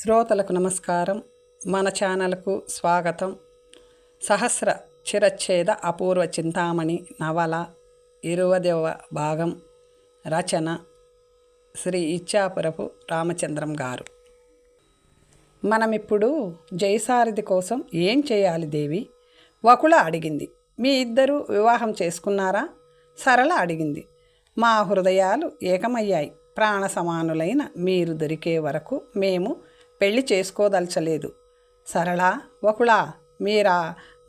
శ్రోతలకు నమస్కారం. మన ఛానల్కు స్వాగతం. సహస్ర చిరచ్ఛేద అపూర్వ చింతామణి నవల 20వ భాగం. రచన శ్రీ ఇచ్చాపురపు రామచంద్రం గారు. మనమిప్పుడు జయసారథి కోసం ఏం చేయాలి దేవి? వకుళ అడిగింది. మీ ఇద్దరు వివాహం చేసుకున్నారా? సరళ అడిగింది. మా హృదయాలు ఏకమయ్యాయి. ప్రాణ సమానులైన మీరు దొరికే వరకు మేము పెళ్లి చేసుకోదలచలేదు. సరళ, వకుళ, మీరా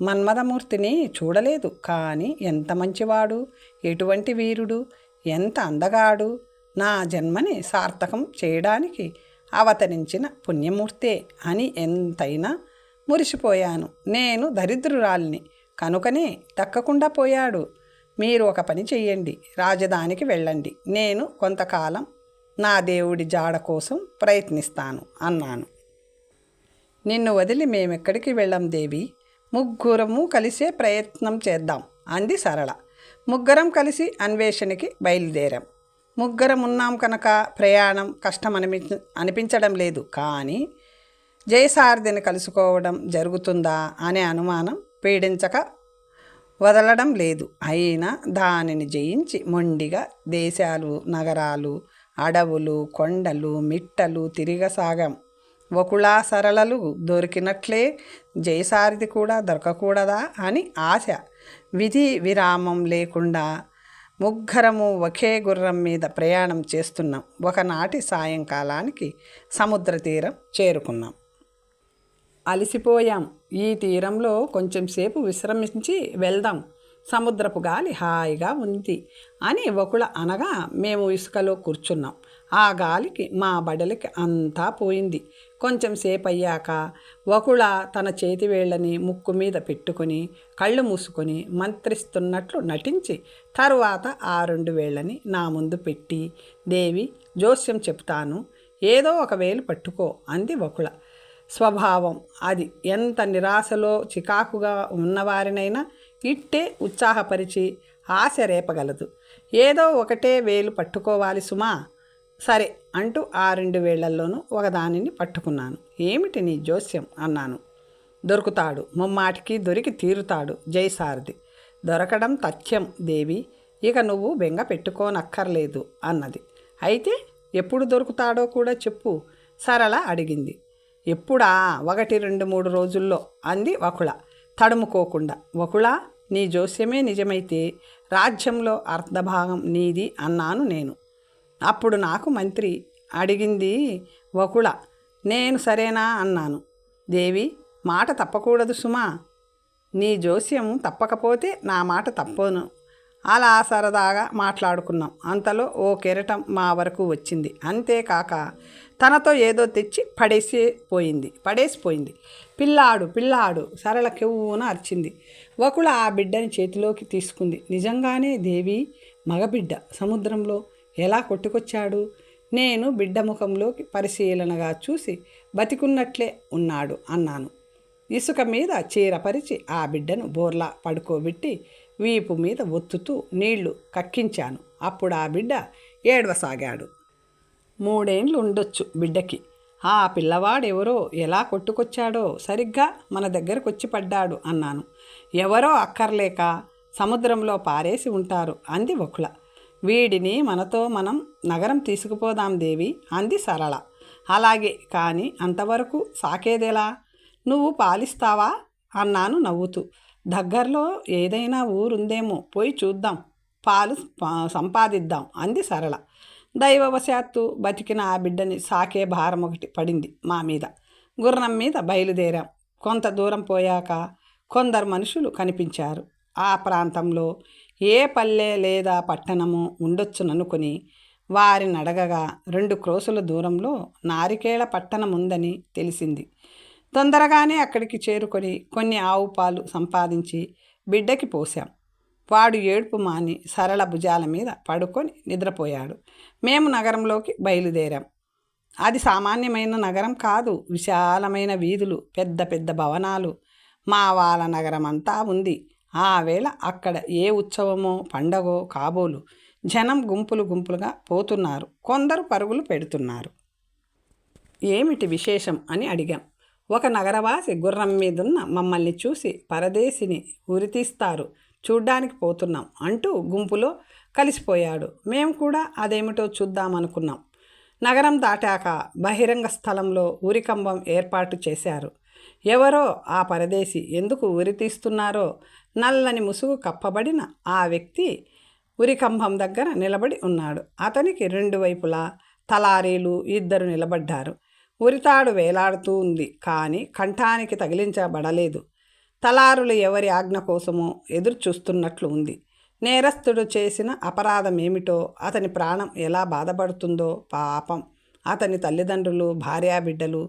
మన్మథమూర్తిని చూడలేదు, కానీ ఎంత మంచివాడు, ఎటువంటి వీరుడు, ఎంత అందగాడు, నా జన్మని సార్థకం చేయడానికి అవతరించిన పుణ్యమూర్తే అని ఎంతైనా మురిసిపోయాను. నేను దరిద్రురాల్ని కనుకనే దక్కకుండా పోయాడు. మీరు ఒక పని చెయ్యండి, రాజధానికి వెళ్ళండి. నేను కొంతకాలం నా దేవుడి జాడ కోసం ప్రయత్నిస్తాను అన్నాను. నిన్ను వదిలి మేమెక్కడికి వెళ్ళం దేవి, ముగ్గురము కలిసే ప్రయత్నం చేద్దాం అంది సరళ. ముగ్గురం కలిసి అన్వేషణకి బయలుదేరాం. ముగ్గురం ఉన్నాం కనుక ప్రయాణం కష్టం అనిపించడం లేదు. కానీ జయసారథిని కలుసుకోవడం జరుగుతుందా అనే అనుమానం పీడించక వదలడం లేదు. అయినా దానిని జయించి మొండిగా దేశాలు, నగరాలు, అడవులు, కొండలు, మిట్టలు తిరగసాగాం. వకుళా సరళలు దొరికినట్లే జయసారథి కూడా దొరకకూడదా అని ఆశ. విధి విరామం లేకుండా ముగ్గురము ఒకే గుర్రం మీద ప్రయాణం చేస్తున్నాం. ఒకనాటి సాయంకాలానికి సముద్ర తీరం చేరుకున్నాం. అలసిపోయాం. ఈ తీరంలో కొంచెం సేపు విశ్రమించి వెళ్దాం, సముద్రపు గాలి హాయిగా ఉంది అని వకుళ అనగా మేము ఇసుకలో కూర్చున్నాం. ఆ గాలికి మా బడలికి అంతా పోయింది. కొంచెం సేపు అయ్యాక వకుళ తన చేతివేళ్లని ముక్కు మీద పెట్టుకొని కళ్ళు మూసుకొని మంత్రిస్తున్నట్లు నటించి తరువాత ఆ 2 వేళ్ళని నా ముందు పెట్టి, దేవి, జోస్యం చెప్తాను, ఏదో ఒక వేలు పట్టుకో అంది వకుళ. స్వభావం అది. ఎంత నిరాశలో చికాకుగా ఉన్నవారినైనా ఇట్టే ఉత్సాహపరిచి ఆశ రేపగలదు. ఏదో ఒకటే వేలు పట్టుకోవాలి సుమా. సరే అంటూ ఆ 2 వేళ్లలోనూ ఒకదానిని పట్టుకున్నాను. ఏమిటి నీ జోస్యం అన్నాను. దొరుకుతాడు, ముమ్మాటికి దొరికి తీరుతాడు జయసారథి. దొరకడం తథ్యం దేవి, ఇక నువ్వు బెంగ పెట్టుకోనక్కర్లేదు అన్నది. అయితే ఎప్పుడు దొరుకుతాడో కూడా చెప్పు సరళ అడిగింది. ఎప్పుడా? 1, 2, 3 రోజుల్లో అంది వకుళ తడుముకోకుండా. వకుళ, నీ జోస్యమే నిజమైతే రాజ్యంలో అర్ధభాగం నీది అన్నాను నేను. అప్పుడు నాకు మంత్రి అడిగింది వకుళ. నేను సరేనా అన్నాను. దేవి, మాట తప్పకూడదు సుమా. నీ జోస్యం తప్పకపోతే నా మాట తప్పను. అలా సరదాగా మాట్లాడుకున్నాం. అంతలో ఓ కెరటం మా వరకు వచ్చింది. అంతేకాక తనతో ఏదో తెచ్చి పడేసిపోయింది. పిల్లాడు పిల్లాడు సరళ కెవ్వున అరిచింది. వకుళ ఆ బిడ్డని చేతిలోకి తీసుకుంది. నిజంగానే దేవి, మగబిడ్డ సముద్రంలో ఎలా కొట్టుకొచ్చాడు? నేను బిడ్డ ముఖంలోకి పరిశీలనగా చూసి బతికున్నట్లే ఉన్నాడు అన్నాను. ఇసుక మీద చీరపరిచి ఆ బిడ్డను బోర్లా పడుకోబెట్టి వీపు మీద ఒత్తుతూ నీళ్లు కక్కించాను. అప్పుడు ఆ బిడ్డ ఏడవసాగాడు. 3 ఏండ్లు ఉండొచ్చు బిడ్డకి. ఆ పిల్లవాడెవరో ఎలా కొట్టుకొచ్చాడో సరిగ్గా మన దగ్గరకు వచ్చి పడ్డాడు అన్నాను. ఎవరో అక్కర్లేక సముద్రంలో పారేసి ఉంటారు అంది వకుళ. వీడిని మనతో మనం నగరం తీసుకుపోదాం దేవి అంది సరళ. అలాగే, కానీ అంతవరకు సాకేదెలా? నువ్వు పాలిస్తావా అన్నాను నవ్వుతూ. దగ్గరలో ఏదైనా ఊరుందేమో పోయి చూద్దాం, పాలు సంపాదిద్దాం అంది సరళ. దైవవశాత్తు బతికిన ఆ బిడ్డని సాకే భారం ఒకటి పడింది మా మీద. గుర్రం మీద బయలుదేరాం. కొంత దూరం పోయాక కొందరు మనుషులు కనిపించారు. ఆ ప్రాంతంలో ఏ పల్లె లేదా పట్టణము ఉండొచ్చుననుకొని వారిని అడగగా 2 క్రోసుల దూరంలో నారికేళ పట్టణం ఉందని తెలిసింది. తొందరగానే అక్కడికి చేరుకొని కొన్ని ఆవు పాలు సంపాదించి బిడ్డకి పోసాం. వాడు ఏడుపు మాని సరళ భుజాల మీద పడుకొని నిద్రపోయాడు. మేము నగరంలోకి బయలుదేరాం. అది సామాన్యమైన నగరం కాదు. విశాలమైన వీధులు, పెద్ద పెద్ద భవనాలు, మా వాళ్ళ నగరం అంతా ఉంది. ఆ వేళ అక్కడ ఏ ఉత్సవమో పండగో కాబోలు. జనం గుంపులుగా పోతున్నారు. కొందరు పరుగులు పెడుతున్నారు. ఏమిటి విశేషం అని అడిగాం. ఒక నగరవాసి గుర్రం మీదున్న మమ్మల్ని చూసి పరదేశిని ఉరితీస్తారు, చూడ్డానికి పోతున్నాం అంటూ గుంపులో కలిసిపోయాడు. మేము కూడా అదేమిటో చూద్దామనుకున్నాం. నగరం దాటాక బహిరంగ స్థలంలో ఉరికంబం ఏర్పాటు చేశారు. ఎవరో ఆ పరదేశి ఎందుకు ఉరితీస్తున్నారో నల్లని ముసుగు కప్పబడిన ఆ వ్యక్తి ఉరికంబం దగ్గర నిలబడి ఉన్నాడు. అతనికి రెండు వైపులా తలారీలు ఇద్దరు నిలబడ్డారు. ఉరితాడు వేలాడుతూ ఉంది, కానీ కంఠానికి తగిలించబడలేదు. తలారులు ఎవరి ఆజ్ఞ కోసమో ఎదురు చూస్తున్నట్లు ఉంది. నేరస్తుడు చేసిన అపరాధం ఏమిటో, అతని ప్రాణం ఎలా బాధపడుతుందో పాపం అతని తల్లిదండ్రులు, భార్యాబిడ్డలు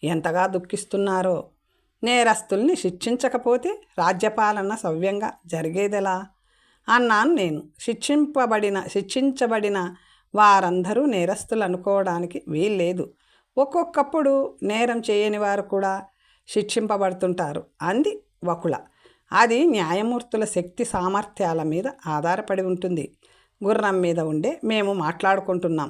ఎంతగా దుఃఖిస్తున్నారో. నేరస్తుల్ని శిక్షించకపోతే రాజ్యపాలన సవ్యంగా జరిగేదెలా అన్నాను నేను. శిక్షించబడిన వారందరూ నేరస్తులు అనుకోవడానికి వీల్లేదు. ఒక్కొక్కప్పుడు నేరం చేయని వారు కూడా శిక్షింపబడుతుంటారు అంది వకుళ. అది న్యాయమూర్తుల శక్తి సామర్థ్యాల మీద ఆధారపడి ఉంటుంది. గుర్రం మీద ఉండే మేము మాట్లాడుకుంటున్నాం.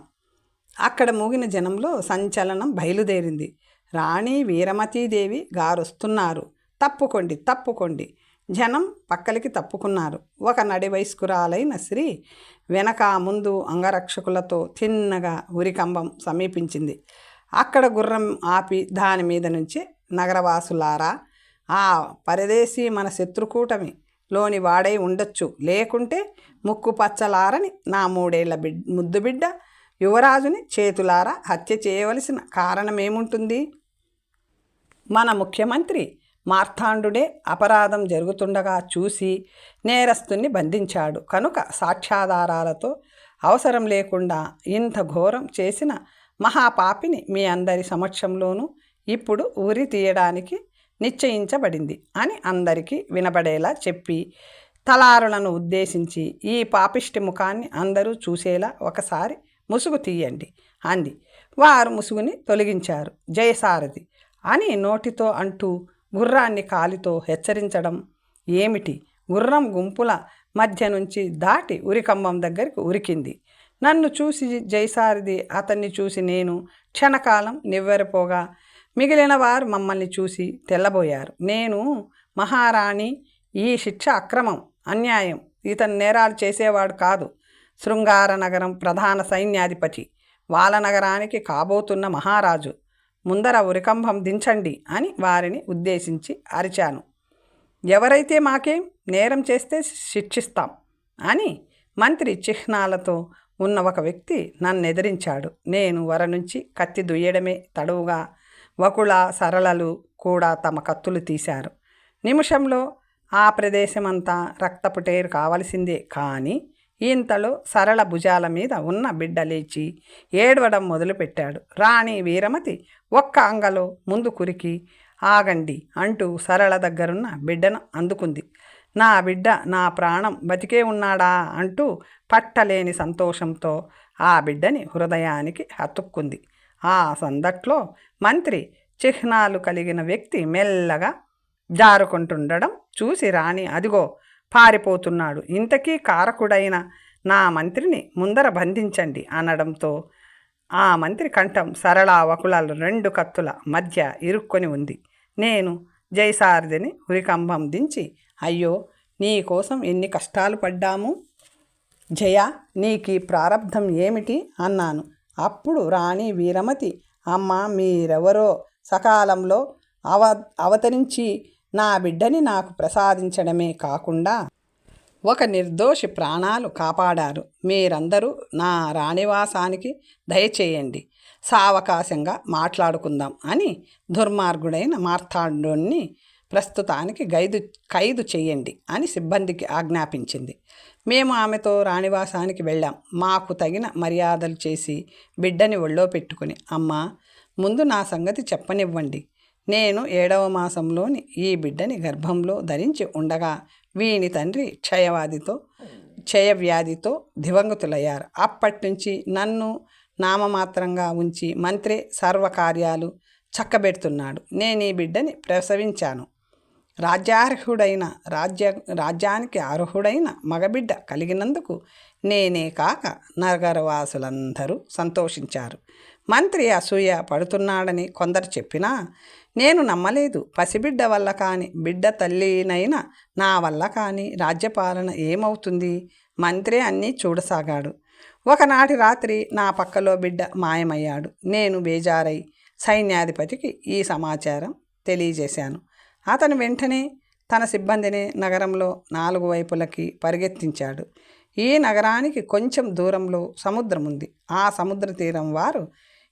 అక్కడ మూగిన జనంలో సంచలనం బయలుదేరింది. రాణి వీరమతీదేవి గారొస్తున్నారు, తప్పుకోండి తప్పుకోండి. జనం పక్కలికి తప్పుకున్నారు. ఒక నడి వయస్కురాలైన స్త్రీ వెనక ముందు అంగరక్షకులతో తిన్నగా ఉరికంబం సమీపించింది. అక్కడ గుర్రం ఆపి దాని మీద నుంచి, నగరవాసులారా, ఆ పరదేశీ మన శత్రుకూటమి లోని వాడై ఉండొచ్చు, లేకుంటే ముక్కు పచ్చలారని నా 3 ఏళ్ల ముద్దుబిడ్డ యువరాజుని చేతులారా హత్య చేయవలసిన కారణమేముంటుంది? మన ముఖ్యమంత్రి మార్తాండుడే అపరాధం జరుగుతుండగా చూసి నేరస్తుని బంధించాడు కనుక సాక్ష్యాధారాలతో అవసరం లేకుండా ఇంత ఘోరం చేసిన మహాపాపిని మీ అందరి సమక్షంలోనూ ఇప్పుడు ఉరి తీయడానికి నిశ్చయించబడింది అని అందరికీ వినబడేలా చెప్పి తలారులను ఉద్దేశించి, ఈ పాపిష్టి ముఖాన్ని అందరూ చూసేలా ఒకసారి ముసుగు తీయండి అంది. వారు ముసుగుని తొలగించారు. జయసారథి అని నోటితో అంటూ గుర్రాన్ని కాలితో హెచ్చరించడం ఏమిటి? గుర్రం గుంపుల మధ్య నుంచి దాటి ఉరికంబం దగ్గరికి ఉరికింది. నన్ను చూసి జయసారథి, అతన్ని చూసి నేను క్షణకాలం నివ్వెరపోగా మిగిలిన వారు మమ్మల్ని చూసి తెల్లబోయారు. నేను, మహారాణి, ఈ శిక్ష అక్రమం, అన్యాయం. ఇతను నేరాలు చేసేవాడు కాదు. శృంగార నగరం ప్రధాన సైన్యాధిపతి, వాలనగరానికి కాబోతున్న మహారాజు. ముందర ఉరికంబం దించండి అని వారిని ఉద్దేశించి అరిచాను. ఎవరైతే మాకేం, నేరం చేస్తే శిక్షిస్తాం అని మంత్రి చిహ్నాలతో ఉన్న ఒక వ్యక్తి నన్నెదిరించాడు. నేను వర నుంచి కత్తి దుయ్యడమే తడువుగా వకుళ, సరళలు కూడా తమ కత్తులు తీశారు. నిమిషంలో ఆ ప్రదేశమంతా రక్తపుటేరు కావలసిందే. కానీ ఇంతలో సరళ భుజాల మీద ఉన్న బిడ్డ లేచి ఏడవడం మొదలుపెట్టాడు. రాణి వీరమతి ఒక్క అంగలో ముందు కురికి, ఆగండి అంటూ సరళ దగ్గరున్న బిడ్డను అందుకుంది. నా బిడ్డ, నా ప్రాణం బతికే ఉన్నాడా అంటూ పట్టలేని సంతోషంతో ఆ బిడ్డని హృదయానికి హత్తుక్కుంది. ఆ సందట్లో మంత్రి చిహ్నాలు కలిగిన వ్యక్తి మెల్లగా జారుకుంటుండడం చూసి రాణి, అదిగో పారిపోతున్నాడు, ఇంతకీ కారకుడైన నా మంత్రిని ముందర బంధించండి అనడంతో ఆ మంత్రి కంఠం సరళ వకుళాలు 2 కత్తుల మధ్య ఇరుక్కొని ఉంది. నేను జయసారథిని ఉరికంబం దించి, అయ్యో నీ కోసం ఎన్ని కష్టాలు పడ్డాము జయ, నీకీ ప్రారబ్ధం ఏమిటి అన్నాను. అప్పుడు రాణి వీరమతి, అమ్మ మీరెవరో సకాలంలో అవతరించి నా బిడ్డని నాకు ప్రసాదించడమే కాకుండా ఒక నిర్దోషి ప్రాణాలు కాపాడారు. మీరందరూ నా రాణివాసానికి దయచేయండి, సావకాశంగా మాట్లాడుకుందాం అని దుర్మార్గుడైన మార్తాండుని ప్రస్తుతానికి ఖైదు చెయ్యండి అని సిబ్బందికి ఆజ్ఞాపించింది. మేము ఆమెతో రాణివాసానికి వెళ్ళాం. మాకు తగిన మర్యాదలు చేసి బిడ్డని ఒళ్ళో పెట్టుకుని, అమ్మా ముందు నా సంగతి చెప్పనివ్వండి. నేను 7వ మాసంలోని ఈ బిడ్డని గర్భంలో ధరించి ఉండగా వీని తండ్రి క్షయవ్యాధితో దివంగతులయ్యారు. అప్పటినుంచి నన్ను నామమాత్రంగా ఉంచి మంత్రే సర్వకార్యాలు చక్కబెడుతున్నాడు. నేను ఈ బిడ్డని ప్రసవించాను. రాజ్యానికి అర్హుడైన మగబిడ్డ కలిగినందుకు నేనే కాక నగరవాసులందరూ సంతోషించారు. మంత్రి అసూయ పడుతున్నాడని కొందరు చెప్పినా నేను నమ్మలేదు. పసిబిడ్డ వల్ల కాని, బిడ్డ తల్లినైనా నా వల్ల కాని రాజ్యపాలన ఏమవుతుంది? మంత్రి అన్నీ చూడసాగాడు. ఒకనాటి రాత్రి నా పక్కలో బిడ్డ మాయమయ్యాడు. నేను బేజారై సైన్యాధిపతికి ఈ సమాచారం తెలియజేశాను. అతను వెంటనే తన సిబ్బందిని నగరంలో 4 వైపులకి పరిగెత్తించాడు. ఈ నగరానికి కొంచెం దూరంలో సముద్రం ఉంది. ఆ సముద్ర తీరం వారు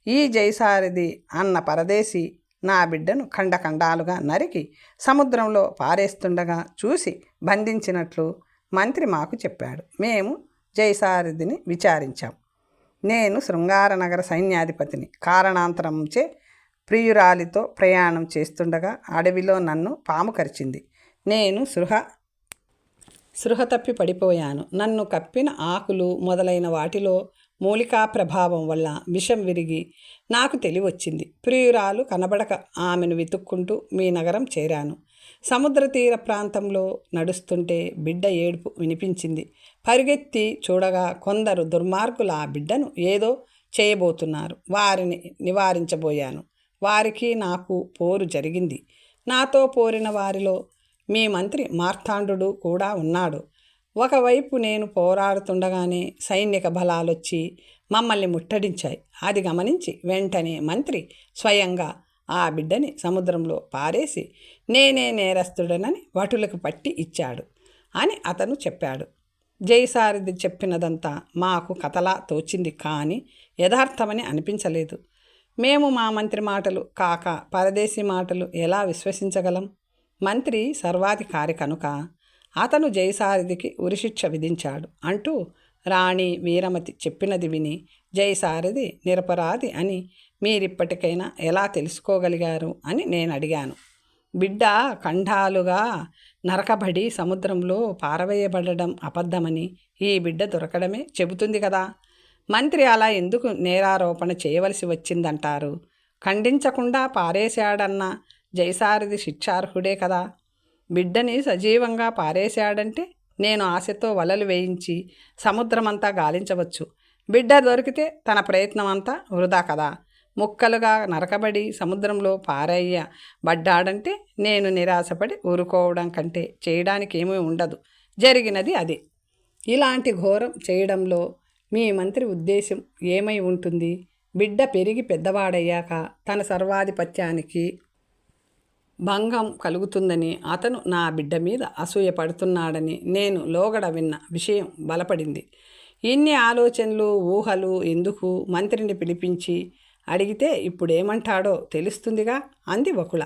ఈ జైసారథి అన్న పరదేశి నా బిడ్డను ఖండఖండాలుగా నరికి సముద్రంలో పారేస్తుండగా చూసి బంధించినట్లు మంత్రి మాకు చెప్పాడు. మేము జైసారథిని విచారించాం. నేను శృంగార నగర సైన్యాధిపతిని. కారణాంతరంచే ప్రియురాలితో ప్రయాణం చేస్తుండగా అడవిలో నన్ను పాము కరిచింది. నేను సృహ తప్పి పడిపోయాను. నన్ను కప్పిన ఆకులు మొదలైన వాటిలో మూలికా ప్రభావం వల్ల విషం విరిగి నాకు తెలివొచ్చింది. ప్రియురాలు కనబడక ఆమెను వెతుక్కుంటూ మీ నగరం చేరాను. సముద్ర తీర ప్రాంతంలో నడుస్తుంటే బిడ్డ ఏడుపు వినిపించింది. పరిగెత్తి చూడగా కొందరు దుర్మార్గులు ఆ బిడ్డను ఏదో చేయబోతున్నారు. వారిని నివారించబోయాను. వారికి నాకు పోరు జరిగింది. నాతో పోరిన వారిలో మీ మంత్రి మార్తాండు కూడా ఉన్నాడు. ఒకవైపు నేను పోరాడుతుండగానే సైనిక బలాలొచ్చి మమ్మల్ని ముట్టడించాయి. అది గమనించి వెంటనే మంత్రి స్వయంగా ఆ బిడ్డని సముద్రంలో పారేసి నేనే నేరస్తుడనని వటులకు పట్టి ఇచ్చాడు అని అతను చెప్పాడు. జైసారథి చెప్పినదంతా మాకు కథలా తోచింది, కానీ యథార్థమని అనిపించలేదు. మేము మా మంత్రి మాటలు కాక పరదేశీ మాటలు ఎలా విశ్వసించగలం? మంత్రి సర్వాధికారి కనుక అతను జైసారథికి ఉరిశిక్ష విధించాడు అంటూ రాణి వీరమతి చెప్పినది విని జైసారథి నిరపరాధి అని మీరిప్పటికైనా ఎలా తెలుసుకోగలిగారు అని నేను అడిగాను. బిడ్డ ఖండాలుగా నరకబడి సముద్రంలో పారవేయబడడం అబద్ధమని ఈ బిడ్డ దొరకడమే చెబుతుంది కదా. మంత్రి అలా ఎందుకు నేరారోపణ చేయవలసి వచ్చిందంటారు? ఖండించకుండా పారేశాడన్న జైసారథి శిక్షార్హుడే కదా. బిడ్డని సజీవంగా పారేశాడంటే నేను ఆశతో వలలు వేయించి సముద్రమంతా గాలించవచ్చు. బిడ్డ దొరికితే తన ప్రయత్నం అంతా వృధా కదా. ముక్కలుగా నరకబడి సముద్రంలో పారయ్యబడ్డాడంటే నేను నిరాశపడి ఊరుకోవడం కంటే చేయడానికి ఏమీ ఉండదు. జరిగినది అదే. ఇలాంటి ఘోరం చేయడంలో మీ మంత్రి ఉద్దేశం ఏమై ఉంటుంది? బిడ్డ పెరిగి పెద్దవాడయ్యాక తన సర్వాధిపత్యానికి భంగం కలుగుతుందని అతను నా బిడ్డ మీద అసూయ పడుతున్నాడని నేను లోగడ విన్న విషయం బలపడింది. ఇన్ని ఆలోచనలు ఊహలు ఎందుకు? మంత్రిని పిలిపించి అడిగితే ఇప్పుడేమంటాడో తెలుస్తుందిగా అంది వకుళ.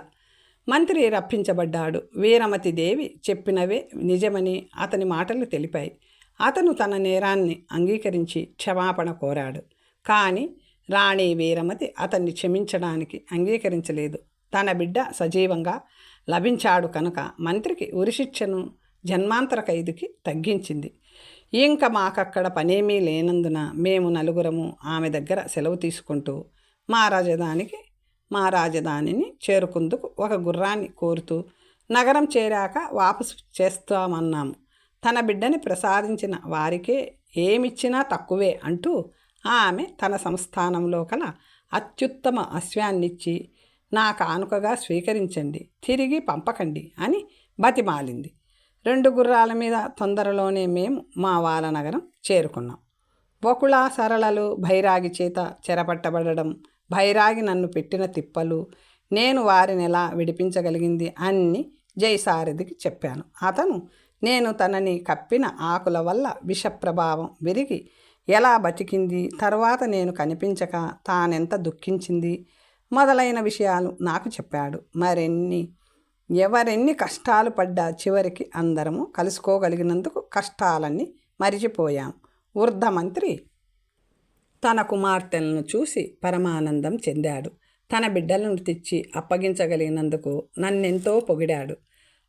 మంత్రి రప్పించబడ్డాడు. వీరమతి దేవి చెప్పినవే నిజమని అతని మాటలు తెలిపాయి. అతను తన నేరాన్ని అంగీకరించి క్షమాపణ కోరాడు. కానీ రాణి వీరమతి అతన్ని క్షమించడానికి అంగీకరించలేదు. తన బిడ్డ సజీవంగా లభించాడు కనుక మంత్రికి ఉరిశిక్షను జన్మాంతర ఖైదుకి తగ్గించింది. ఇంకా మాకక్కడ పనేమీ లేనందున మేము నలుగురము ఆమె దగ్గర సెలవు తీసుకుంటూ మా రాజధానిని చేరుకుందుకు ఒక గుర్రాన్ని కోరుతూ నగరం చేరాక వాపసు చేస్తామన్నాము. తన బిడ్డని ప్రసాదించిన వారికే ఏమిచ్చినా తక్కువే అంటూ ఆమె తన సంస్థానంలో కల అత్యుత్తమ అశ్వాన్నిచ్చి నా కానుకగా స్వీకరించండి, తిరిగి పంపకండి అని బతిమాలింది. 2 గుర్రాల మీద తొందరలోనే మేము మా వాలనగరం చేరుకున్నాం. వకుళ సరళలు భైరాగి చేత చెరపట్టబడడం, భైరాగి నన్ను పెట్టిన తిప్పలు, నేను వారిని ఎలా విడిపించగలిగింది అన్నీ జైసారథికి చెప్పాను. అతను నేను తనని కప్పిన ఆకుల వల్ల విషప్రభావం విరిగి ఎలా బతికింది, తర్వాత నేను కనిపించక తానెంత దుఃఖించింది మొదలైన విషయాలు నాకు చెప్పాడు. ఎవరెన్ని కష్టాలు పడ్డా చివరికి అందరము కలుసుకోగలిగినందుకు కష్టాలన్నీ మరిచిపోయాం. వృద్ధమంత్రి తన కుమార్తెలను చూసి పరమానందం చెందాడు. తన బిడ్డలను తెచ్చి అప్పగించగలిగినందుకు నన్నెంతో పొగిడాడు.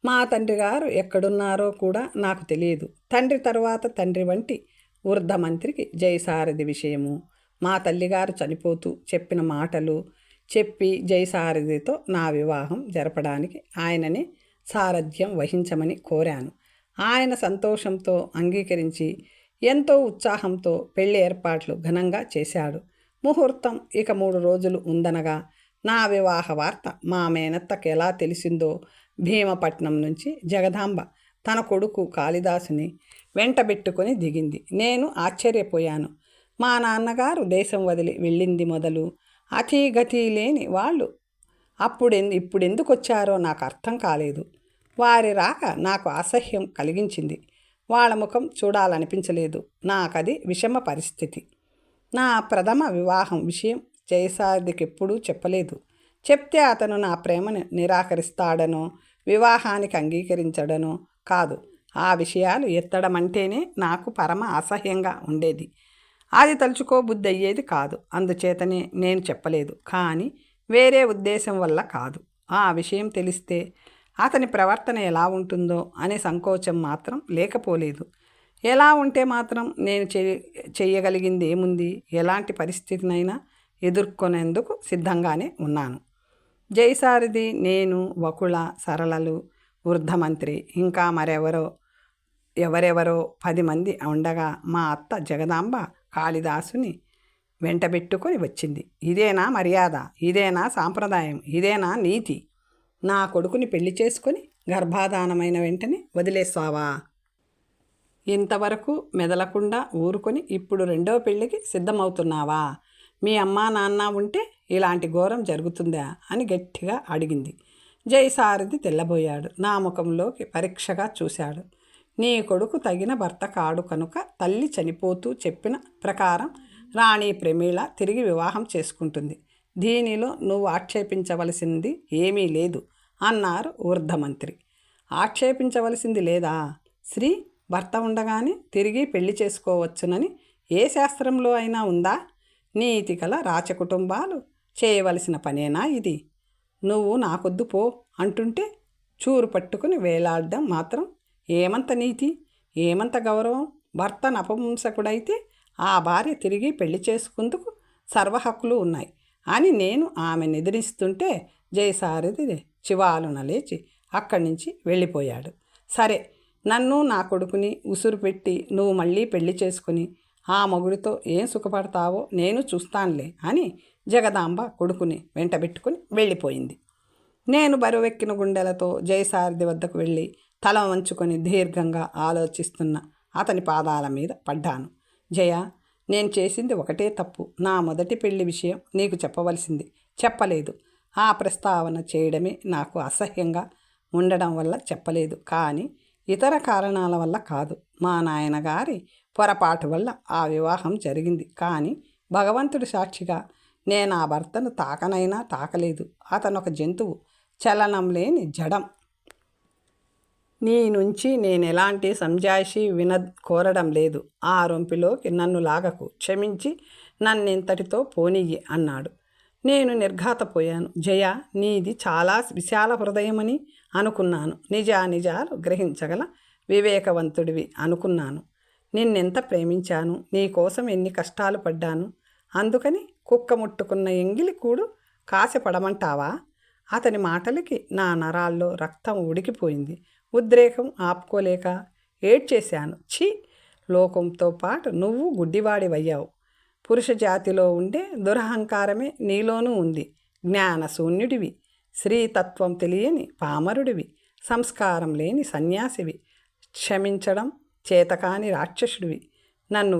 మా తండ్రి గారు ఎక్కడున్నారో కూడా నాకు తెలియదు. తండ్రి తరువాత తండ్రి వంటి వృద్ధమంత్రికి జైసారథి విషయము, మా తల్లిగారు చనిపోతూ చెప్పిన మాటలు చెప్పి జైసారథితో నా వివాహం జరపడానికి ఆయననే సారథ్యం వహించమని కోరాను. ఆయన సంతోషంతో అంగీకరించి ఎంతో ఉత్సాహంతో పెళ్లి ఏర్పాట్లు ఘనంగా చేశాడు. ముహూర్తం ఇక 3 రోజులు ఉందనగా నా వివాహ వార్త మా మేనత్తకు ఎలా తెలిసిందో భీమపట్నం నుంచి జగదాంబ తన కొడుకు కాళిదాసుని వెంటబెట్టుకొని దిగింది. నేను ఆశ్చర్యపోయాను. మా నాన్నగారు దేశం వదిలి వెళ్ళింది మొదలు అతీగతి లేని వాళ్ళు ఇప్పుడెందుకు వచ్చారో నాకు అర్థం కాలేదు. వారి రాక నాకు అసహ్యం కలిగించింది. వాళ్ళ ముఖం చూడాలనిపించలేదు. నాకది విషమ పరిస్థితి. నా ప్రథమ వివాహం విషయం జయసారథికెప్పుడూ చెప్పలేదు. చెప్తే అతను నా ప్రేమను నిరాకరిస్తాడనో వివాహానికి అంగీకరించడనో కాదు. ఆ విషయాలు ఎత్తడం అంటేనే నాకు పరమ అసహ్యంగా ఉండేది. అది తలుచుకోబుద్ధి అయ్యేది కాదు. అందుచేతనే నేను చెప్పలేదు. కానీ వేరే ఉద్దేశం వల్ల కాదు. ఆ విషయం తెలిస్తే అతని ప్రవర్తన ఎలా ఉంటుందో అనే సంకోచం మాత్రం లేకపోలేదు. ఎలా ఉంటే మాత్రం నేను చెయ్యగలిగింది ఏముంది? ఎలాంటి పరిస్థితినైనా ఎదుర్కొనేందుకు సిద్ధంగానే ఉన్నాను. జయసారథి, నేను, వకుళ, సరళలు, వృద్ధమంత్రి, ఇంకా ఎవరెవరో 10 మంది ఉండగా మా అత్త జగదాంబ కాళిదాసుని వెంటబెట్టుకొని వచ్చింది. ఇదేనా మర్యాద? ఇదేనా సాంప్రదాయం? ఇదేనా నీతి? నా కొడుకుని పెళ్లి చేసుకొని గర్భాధానమైన వెంటనే వదిలేస్తావా? ఇంతవరకు మెదలకుండా ఊరుకొని ఇప్పుడు 2వ పెళ్లికి సిద్ధమవుతున్నావా? మీ అమ్మా నాన్న ఉంటే ఇలాంటి ఘోరం జరుగుతుందా అని గట్టిగా అడిగింది. జయసారథి తెల్లబోయాడు. నా ముఖంలోకి పరీక్షగా చూశాడు. నీ కొడుకు తగిన భర్త కాడు కనుక తల్లి చనిపోతూ చెప్పిన ప్రకారం రాణి ప్రమీళ తిరిగి వివాహం చేసుకుంటుంది. దీనిలో నువ్వు ఆక్షేపించవలసింది ఏమీ లేదు అన్నారు వృద్ధమంత్రి. ఆక్షేపించవలసింది లేదా? స్త్రీ భర్త ఉండగానే తిరిగి పెళ్లి చేసుకోవచ్చునని ఏ శాస్త్రంలో అయినా ఉందా? నీతి కల రాచకుటుంబాలు చేయవలసిన పనేనా ఇది? నువ్వు నాకొద్దు పో అంటుంటే చూరు పట్టుకుని వేలాడడం మాత్రం ఏమంత నీతి, ఏమంత గౌరవం? భర్త నపుంసకుడైతే ఆ భార్య తిరిగి పెళ్లి చేసుకుందుకు సర్వహక్కులు ఉన్నాయి అని నేను ఆమెను ఎదిరిస్తుంటే జయసారథి చివాలున లేచి అక్కడి నుంచి వెళ్ళిపోయాడు. సరే, నన్ను నా కొడుకుని ఉసురు పెట్టి నువ్వు మళ్ళీ పెళ్లి చేసుకుని ఆ మొగుడితో ఏం సుఖపడతావో నేను చూస్తానులే అని జగదాంబ కొడుకుని వెంటబెట్టుకుని వెళ్ళిపోయింది. నేను బరువెక్కిన గుండెలతో జయసారథి వద్దకు వెళ్ళి తల వంచుకొని దీర్ఘంగా ఆలోచిస్తున్న అతని పాదాల మీద పడ్డాను. జయ, నేను చేసింది ఒకటే తప్పు. నా మొదటి పెళ్లి విషయం నీకు చెప్పవలసింది చెప్పలేదు. ఆ ప్రస్తావన చేయడమే నాకు అసహ్యంగా ఉండడం వల్ల చెప్పలేదు. కానీ ఇతర కారణాల వల్ల కాదు. మా నాయనగారి పొరపాటు వల్ల ఆ వివాహం జరిగింది. కానీ భగవంతుడి సాక్షిగా నేను ఆ భర్తను తాకనైనా తాకలేదు. అతను ఒక జంతువు, చలనం లేని జడం. నీ నుంచి నేను ఎలాంటి సంజాయిషి కోరడం లేదు. ఆ రొంపిలోకి నన్ను లాగకు, క్షమించి నన్నింతటితో పోనీయి అన్నాడు. నేను నిర్ఘాతపోయాను. జయ, నీది చాలా విశాల హృదయమని అనుకున్నాను. నిజానిజాలు గ్రహించగల వివేకవంతుడివి అనుకున్నాను. నిన్నెంత ప్రేమించాను, నీ కోసం ఎన్ని కష్టాలు పడ్డాను. అందుకని కుక్క ముట్టుకున్న ఎంగిలి కూడు కాశపడమంటావా? అతని మాటలకి నా నరాల్లో రక్తం ఉడికిపోయింది. ఉద్రేకం ఆపుకోలేక ఏడ్చేశాను. ఛీ, లోకంతో పాటు నువ్వు గుడ్డివాడివయ్యావు. పురుష జాతిలో ఉండే దురహంకారమే నీలోనూ ఉంది. జ్ఞానశూన్యుడివి, స్త్రీతత్వం తెలియని పామరుడివి, సంస్కారం లేని సన్యాసివి, క్షమించడం చేతకాని రాక్షసుడివి. నన్ను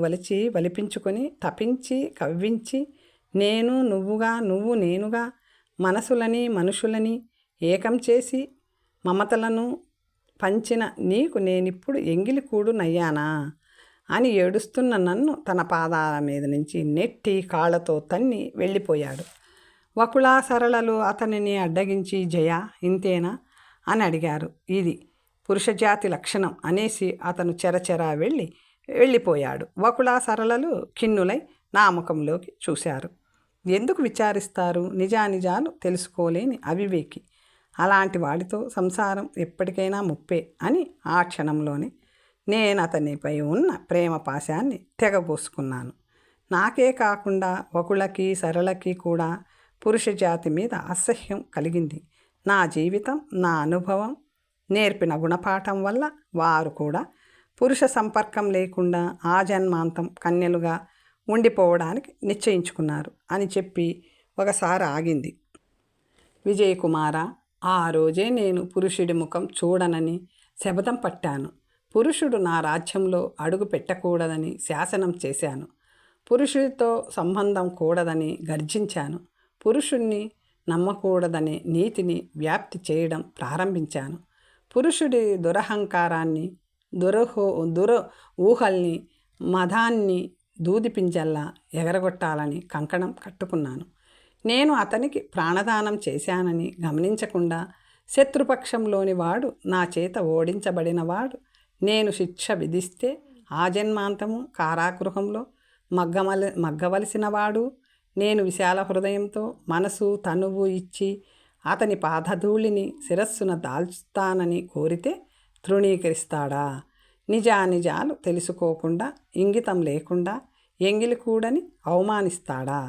వలిపించుకొని తపించి కవ్వించి నేను నువ్వుగా నువ్వు నేనుగా మనసులని మనుషులని ఏకం చేసి మమతలను పంచిన నీకు నేనిప్పుడు ఎంగిలి కూడునయ్యానా అని ఏడుస్తున్న నన్ను తన పాదాల మీద నుంచి నెట్టి కాళ్లతో తన్ని వెళ్ళిపోయాడు. వకుళ, సరళలు అతనిని అడ్డగించి జయ, ఇంతేనా అని అడిగారు. ఇది పురుషజాతి లక్షణం అనేసి అతను చెరచెరా వెళ్ళిపోయాడు. వకుళ, సరళలు ఖిన్నులై నా ముఖంలోకి చూశారు. ఎందుకు విచారిస్తారు? నిజానిజాలు తెలుసుకోలేని అవివేకి. అలాంటి వాడితో సంసారం ఎప్పటికైనా ముప్పే అని ఆ క్షణంలోనే నేను అతనిపై ఉన్న ప్రేమ పాశాన్ని తెగబోసుకున్నాను. నాకే కాకుండా వకుళకి, సరళకి కూడా పురుష జాతి మీద అసహ్యం కలిగింది. నా జీవితం, నా అనుభవం నేర్పిన గుణపాఠం వల్ల వారు కూడా పురుష సంపర్కం లేకుండా ఆజన్మాంతం కన్యలుగా ఉండిపోవడానికి నిశ్చయించుకున్నారు అని చెప్పి ఒకసారి ఆగింది. విజయకుమార, ఆ రోజే నేను పురుషుడి ముఖం చూడనని శపథం పట్టాను. పురుషుడు నా రాజ్యంలో అడుగు పెట్టకూడదని శాసనం చేశాను. పురుషుడితో సంబంధం కూడదని గర్జించాను. పురుషుణ్ణి నమ్మకూడదనే నీతిని వ్యాప్తి చేయడం ప్రారంభించాను. పురుషుడి దురహంకారాన్ని, దుర ఊహల్ని, మదాన్ని దూదిపింజల్లా ఎగరగొట్టాలని కంకణం కట్టుకున్నాను. నేను అతనికి ప్రాణదానం చేశానని గమనించకుండా శత్రుపక్షంలోని వాడు నా చేత ఓడించబడినవాడు నేను శిక్ష విధిస్తే ఆజన్మాంతము కారాగృహంలో మగ్గవలసినవాడు నేను విశాల హృదయంతో మనసు తనువు ఇచ్చి అతని పాదధూళిని శిరస్సున దాల్చుతానని కోరితే తృణీకరిస్తాడా? నిజానిజాలు తెలుసుకోకుండా, ఇంగితం లేకుండా ఎంగిలి కూడని అవమానిస్తాడా?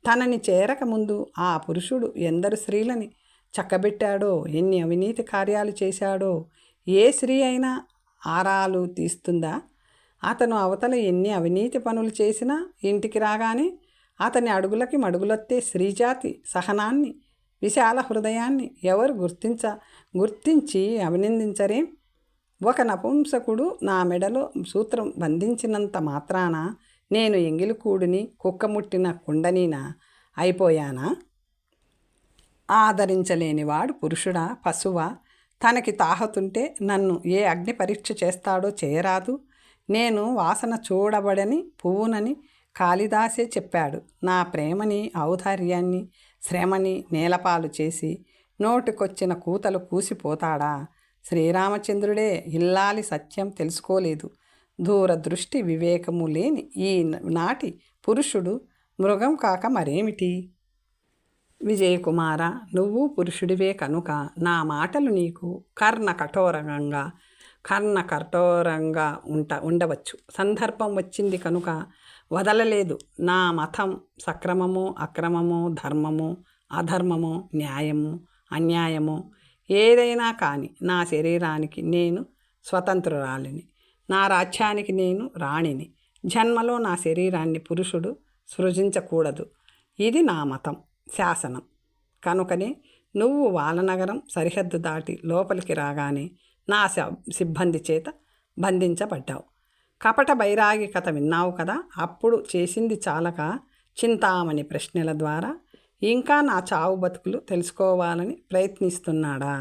తనని చేరకముందు ఆ పురుషుడు ఎందరు స్త్రీలని చక్కబెట్టాడో, ఎన్ని అవినీతి కార్యాలు చేశాడో. ఏ స్త్రీ అయినా ఆరాలు తీస్తుందా? అతను అవతల ఎన్ని అవినీతి పనులు చేసినా ఇంటికి రాగానే అతని అడుగులకి మడుగులొత్తే స్త్రీజాతి సహనాన్ని, విశాల హృదయాన్ని ఎవరు గుర్తించి అభినందించరేం? ఒక నపుంసకుడు నా మెడలో సూత్రం బంధించినంత మాత్రాన నేను ఎంగిలికూడిని, కుక్కముట్టిన కుండనీనా అయిపోయానా? ఆదరించలేనివాడు పురుషుడా, పశువా? తనకి తాహతుంటే నన్ను ఏ అగ్ని పరీక్ష చేస్తాడో చేయరాదు. నేను వాసన చూడబడని పువ్వునని కాళిదాసే చెప్పాడు. నా ప్రేమని, ఔదార్యాన్ని, శ్రమని నేలపాలు చేసి నోటికొచ్చిన కూతలు కూసిపోతాడా? శ్రీరామచంద్రుడే ఇల్లాలి సత్యం తెలుసుకోలేదు. దూరదృష్టి వివేకము లేని ఈ నాటి పురుషుడు మృగం కాక మరేమిటి? విజయకుమార, నువ్వు పురుషుడివే కనుక నా మాటలు నీకు కర్ణకఠోరంగా ఉండవచ్చు. సందర్భం వచ్చింది కనుక వదలలేదు. నా మతం సక్రమమో అక్రమమో, ధర్మమో అధర్మమో, న్యాయమో అన్యాయమో ఏదైనా కానీ నా శరీరానికి నేను స్వతంత్రురాలిని, నా రాజ్యానికి నేను రాణిని. జన్మలో నా శరీరాన్ని పురుషుడు సృజించకూడదు. ఇది నా మతం, శాసనం. కనుకనే నువ్వు వాలనగరం సరిహద్దు దాటి లోపలికి రాగానే నా సిబ్బంది చేత బంధించబడ్డావు. కపట బైరాగి కథ విన్నావు కదా? అప్పుడు చేసింది చాలక చింతామణి ప్రశ్నల ద్వారా ఇంకా నా చావు బతుకులు తెలుసుకోవాలని ప్రయత్నిస్తున్నాడా?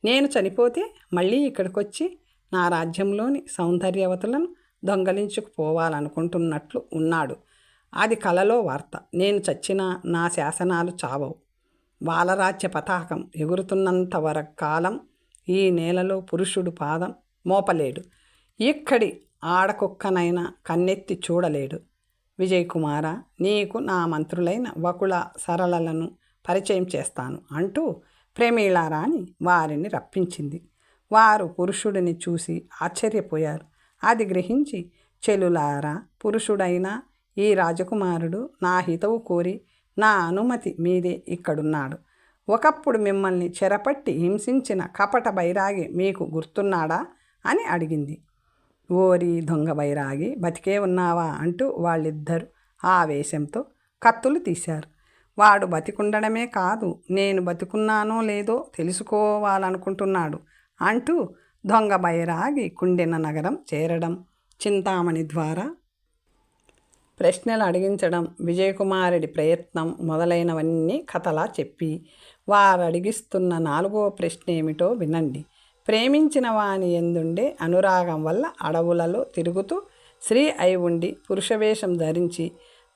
నేను చనిపోతే మళ్ళీ ఇక్కడికొచ్చి నా రాజ్యంలోని సౌందర్యవతులను దొంగలించుకుపోవాలనుకుంటున్నట్లు ఉన్నాడు. అది కలలో వార్త. నేను చచ్చినా నా శాసనాలు చావవు. బాలరాజ్య పతాకం ఎగురుతున్నంత వరకు కాలం ఈ నేలలో పురుషుడు పాదం మోపలేడు. ఇక్కడి ఆడకుక్కనైనా కన్నెత్తి చూడలేడు. విజయకుమార, నీకు నా మంత్రులైన వకుళ సరళలను పరిచయం చేస్తాను అంటూ ప్రేమీళారాణి వారిని రప్పించింది. వారు పురుషుడిని చూసి ఆశ్చర్యపోయారు. అది గ్రహించి, చెలులారా, పురుషుడైన ఈ రాజకుమారుడు నా హితవు కోరి నా అనుమతి మీదే ఇక్కడున్నాడు. ఒకప్పుడు మిమ్మల్ని చెరపట్టి హింసించిన కపట బైరాగి మీకు గుర్తున్నాడా అని అడిగింది. ఓరి దొంగ బైరాగి, బతికే ఉన్నావా అంటూ వాళ్ళిద్దరూ ఆవేశంతో కత్తులు తీశారు. వాడు బతికుండడమే కాదు, నేను బతికున్నానో లేదో తెలుసుకోవాలనుకుంటున్నాడు అంటూ దొంగ బైరాగి కుండిన నగరం చేరడం, చింతామణి ద్వారా ప్రశ్నలు అడిగించడం, విజయకుమారుడి ప్రయత్నం మొదలైనవన్నీ కథలా చెప్పి వారు అడిగిస్తున్న 4వ ప్రశ్న ఏమిటో వినండి. ప్రేమించిన వాని ఎందుండే అనురాగం వల్ల అడవులలో తిరుగుతూ స్త్రీ అయి ఉండి పురుషవేషం ధరించి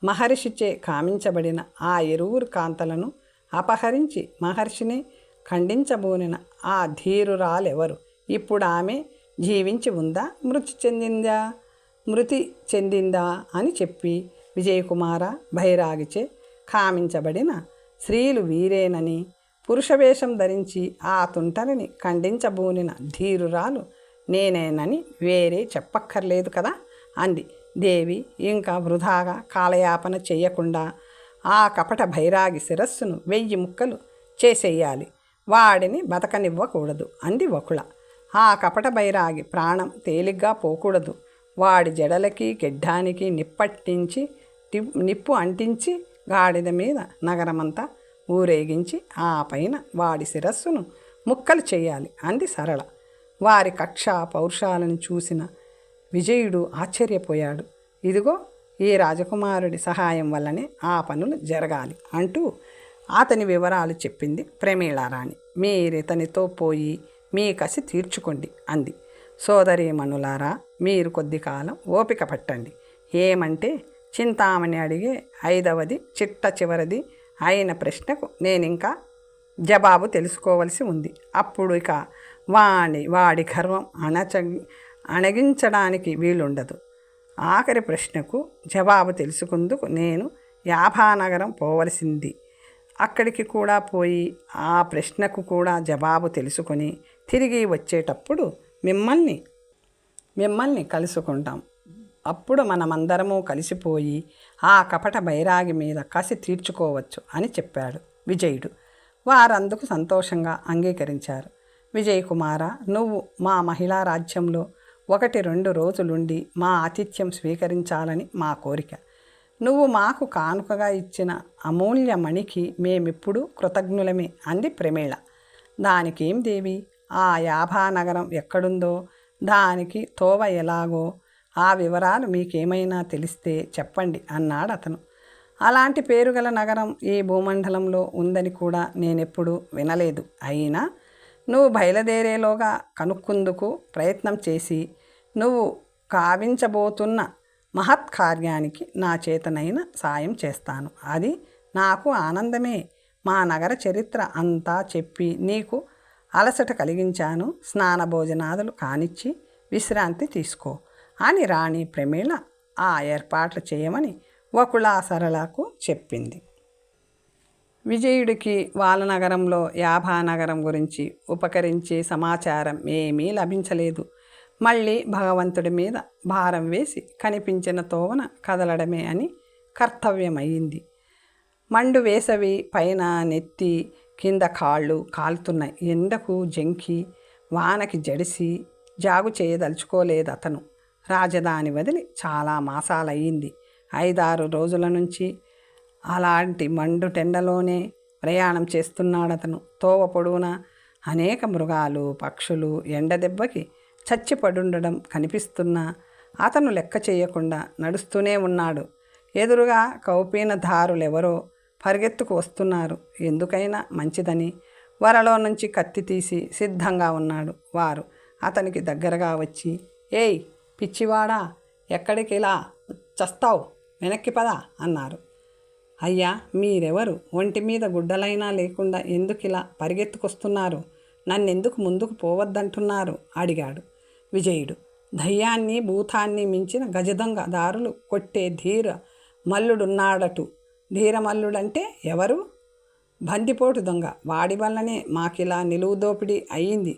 మహర్షిచే కామించబడిన ఆ ఇరువురు కాంతలను అపహరించి మహర్షిని ఖండించబోనిన ఆ ధీరురాలెవరు? ఇప్పుడు ఆమె జీవించి ఉందా, మృతి చెందిందా అని చెప్పి విజయకుమార భైరాగిచే కామించబడిన స్త్రీలు వీరేనని, పురుషవేషం ధరించి ఆ తుంటరిని ఖండించబోనిన ధీరురాలు నేనేనని వేరే చెప్పక్కర్లేదు కదా అంది దేవి. ఇంకా వృధాగా కాలయాపన చెయ్యకుండా ఆ కపట భైరాగి శిరస్సును 1000 ముక్కలు చేసేయాలి, వాడిని బతకనివ్వకూడదు అంది వకుళ. ఆ కపట బైరాగి ప్రాణం తేలిగ్గా పోకూడదు. వాడి జడలకి గెడ్డానికి నిప్పట్టించి నిప్పు అంటించి గాడిద మీద నగరమంతా ఊరేగించి ఆ పైన వాడి శిరస్సును ముక్కలు చేయాలి అంది సరళ. వారి కక్ష పౌరుషాలను చూసిన విజయుడు ఆశ్చర్యపోయాడు. ఇదిగో ఈ రాజకుమారుడి సహాయం వల్లనే ఆ పనులు జరగాలి అంటూ అతని వివరాలు చెప్పింది ప్రమీళారాణి. మీరితనితో పోయి మీ కసి తీర్చుకోండి అంది. సోదరీమణులారా, మీరు కొద్ది కాలం ఓపిక పట్టండి. ఏమంటే చింతామణి అడిగే 5వది చిట్ట చివరిది అయిన ప్రశ్నకు నేనింకా జవాబు తెలుసుకోవలసి ఉంది. అప్పుడు ఇక వాడి గర్వం అణగించడానికి వీలుండదు. ఆఖరి ప్రశ్నకు జవాబు తెలుసుకుందుకు నేను యాభానగరం పోవలసింది. అక్కడికి కూడా పోయి ఆ ప్రశ్నకు కూడా జవాబు తెలుసుకొని తిరిగి వచ్చేటప్పుడు మిమ్మల్ని కలుసుకుంటాం. అప్పుడు మనమందరము కలిసిపోయి ఆ కపట బైరాగి మీద కసి తీర్చుకోవచ్చు అని చెప్పాడు విజయుడు. వారందుకు సంతోషంగా అంగీకరించారు. విజయకుమార, నువ్వు మా మహిళా రాజ్యంలో 1-2 రోజులుండి మా ఆతిథ్యం స్వీకరించాలని మా కోరిక. నువ్వు మాకు కానుకగా ఇచ్చిన అమూల్య మణికి మేమిప్పుడు కృతజ్ఞులమే అంది ప్రమీళ. దానికేం దేవి, ఆ యాభానగరం ఎక్కడుందో, దానికి తోవ ఎలాగో ఆ వివరాలు మీకేమైనా తెలిస్తే చెప్పండి అన్నాడు అతను. అలాంటి పేరుగల నగరం ఈ భూమండలంలో ఉందని కూడా నేనెప్పుడు వినలేదు. అయినా నువ్వు బయలుదేరేలోగా కనుక్కుందుకు ప్రయత్నం చేసి నువ్వు కావించబోతున్న మహత్కార్యానికి నా చేతనైన సాయం చేస్తాను. అది నాకు ఆనందమే. మా నగర చరిత్ర అంతా చెప్పి నీకు అలసట కలిగించాను. స్నాన భోజనాదులు కానిచ్చి విశ్రాంతి తీసుకో అని రాణి ప్రమీళ ఆ ఏర్పాట్లు చేయమని వకుళ సరళకు చెప్పింది. విజయుడికి వాలనగరంలో యాభానగరం గురించి ఉపకరించే సమాచారం ఏమీ లభించలేదు. మళ్ళీ భగవంతుడి మీద భారం వేసి కనిపించిన తోవన కదలడమే అని కర్తవ్యమయ్యింది. మండు వేసవి, పైన నెత్తి కింద కాళ్ళు కాలుతున్నాయి. ఎండకు జంకి వానకి జడిసి జాగు చేయదలుచుకోలేదు అతను. రాజధాని వదిలి చాలా మాసాలయ్యింది. 5-6 రోజుల నుంచి అలాంటి మండుటెండలోనే ప్రయాణం చేస్తున్నాడతను. తోవ పొడవునా అనేక మృగాలు, పక్షులు ఎండదెబ్బకి చచ్చిపడుండడం కనిపిస్తున్నా అతను లెక్క చేయకుండా నడుస్తూనే ఉన్నాడు. ఎదురుగా కౌపీనధారులెవరో పరిగెత్తుకు వస్తున్నారు. ఎందుకైనా మంచిదని వరలో నుంచి కత్తి తీసి సిద్ధంగా ఉన్నాడు. వారు అతనికి దగ్గరగా వచ్చి, ఏయ్ పిచ్చివాడా, ఎక్కడికి ఇలా చస్తావు, వెనక్కి పద అన్నారు. అయ్యా, మీరెవరు? ఒంటి మీద గుడ్డలైనా లేకుండా ఎందుకిలా పరిగెత్తుకొస్తున్నారు? నన్నెందుకు ముందుకు పోవద్దంటున్నారు అడిగాడు విజయుడు. దయ్యాన్ని భూతాన్ని మించిన గజదొంగ దారులు కొట్టే ధీర మల్లుడున్నాడటు. ధీరమల్లుడంటే ఎవరు? బందిపోటు దొంగ. వాడి వల్లనే మాకిలా నిలువు దోపిడీ అయ్యింది.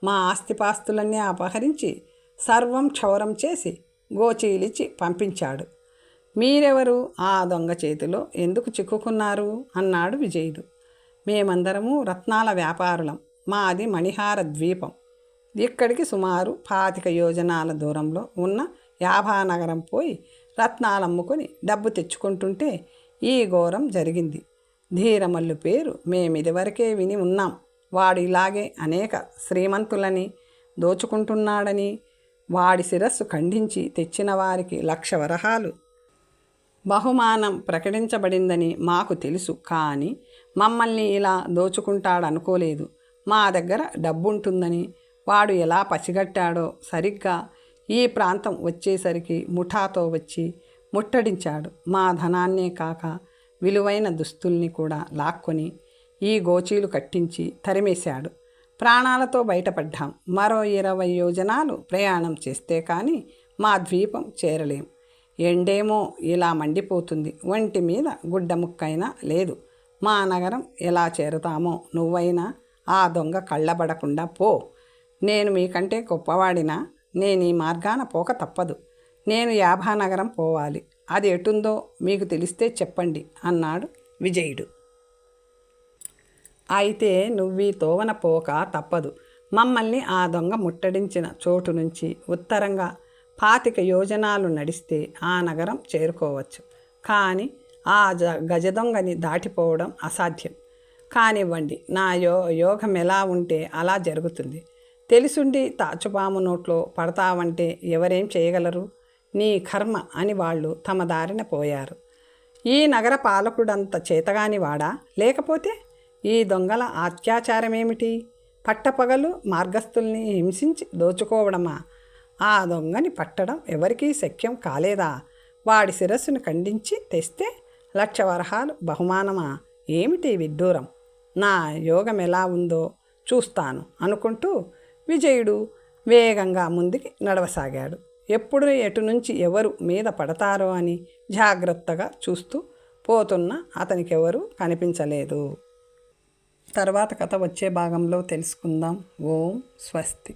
మా ఆస్తిపాస్తులన్నీ అపహరించి సర్వం క్షౌరం చేసి గోచీలిచ్చి పంపించాడు. మీరెవరు? ఆ దొంగ చేతిలో ఎందుకు చిక్కుకున్నారు అన్నాడు విజయుడు. మేమందరము రత్నాల వ్యాపారులం. మాది మణిహార ద్వీపం. ఇక్కడికి సుమారు 25 యోజనాల దూరంలో ఉన్న యాభానగరం పోయి రత్నాలమ్ముకొని డబ్బు తెచ్చుకుంటుంటే ఈ ఘోరం జరిగింది. ధీరమల్లు పేరు మేమిదివరకే విని ఉన్నాం. వాడు ఇలాగే అనేక శ్రీమంతులని దోచుకుంటున్నాడని, వాడి శిరస్సు ఖండించి తెచ్చిన వారికి 1,00,000 వరహాలు బహుమానం ప్రకటించబడిందని మాకు తెలుసు. కానీ మమ్మల్ని ఇలా దోచుకుంటాడనుకోలేదు. మా దగ్గర డబ్బుంటుందని వాడు ఎలా పసిగట్టాడో. సరిగ్గా ఈ ప్రాంతం వచ్చేసరికి ముఠాతో వచ్చి ముట్టడించాడు. మా ధనాన్నే కాక విలువైన దుస్తుల్ని కూడా లాక్కొని ఈ గోచీలు కట్టించి తరిమేశాడు. ప్రాణాలతో బయటపడ్డాం. మరో 20 యోజనాలు ప్రయాణం చేస్తే కానీ మా ద్వీపం చేరలేం. ఎండేమో ఇలా మండిపోతుంది. ఒంటి మీద గుడ్డ ముక్కైనా లేదు. మా నగరం ఎలా చేరుతామో నువ్వైనా ఆ దొంగ కళ్ళబడకుండా పో. నేను మీకంటే గొప్పవాడినా నేను ఈ మార్గాన పోక తప్పదు. నేను యాభానగరం పోవాలి. అది ఎటుందో మీకు తెలిస్తే చెప్పండి అన్నాడు విజయుడు. అయితే నువ్వీ తోవన పోక తప్పదు. మమ్మల్ని ఆ దొంగ ముట్టడించిన చోటు నుంచి ఉత్తరంగా 25 యోజనాలు నడిస్తే ఆ నగరం చేరుకోవచ్చు. కానీ ఆ గజదొంగని దాటిపోవడం అసాధ్యం. కానివ్వండి, నా యోగం ఎలా ఉంటే అలా జరుగుతుంది. తెలుసుండి తాచుపాము నోట్లో పడతావంటే ఎవరేం చేయగలరు? నీ కర్మ అని వాళ్ళు తమ దారిన పోయారు. ఈ నగర పాలకుడంత చేతగాని వాడా? లేకపోతే ఈ దొంగల అత్యాచారమేమిటి? పట్టపగలు మార్గస్థుల్ని హింసించి దోచుకోవడమా? ఆ దొంగని పట్టడం ఎవరికీ శక్యం కాలేదా? వాడి శిరస్సును ఖండించి తెస్తే 1,00,000 వరహాలు బహుమానమా? ఏమిటి విడ్డూరం? నా యోగం ఎలా ఉందో చూస్తాను అనుకుంటూ విజయుడు వేగంగా ముందుకి నడవసాగాడు. ఎప్పుడు ఎటు నుంచి ఎవరు మీద పడతారో అని జాగ్రత్తగా చూస్తూ పోతున్న అతనికెవరూ కనిపించలేదు. తర్వాత కథ వచ్చే భాగంలో తెలుసుకుందాం. ఓం స్వస్తి.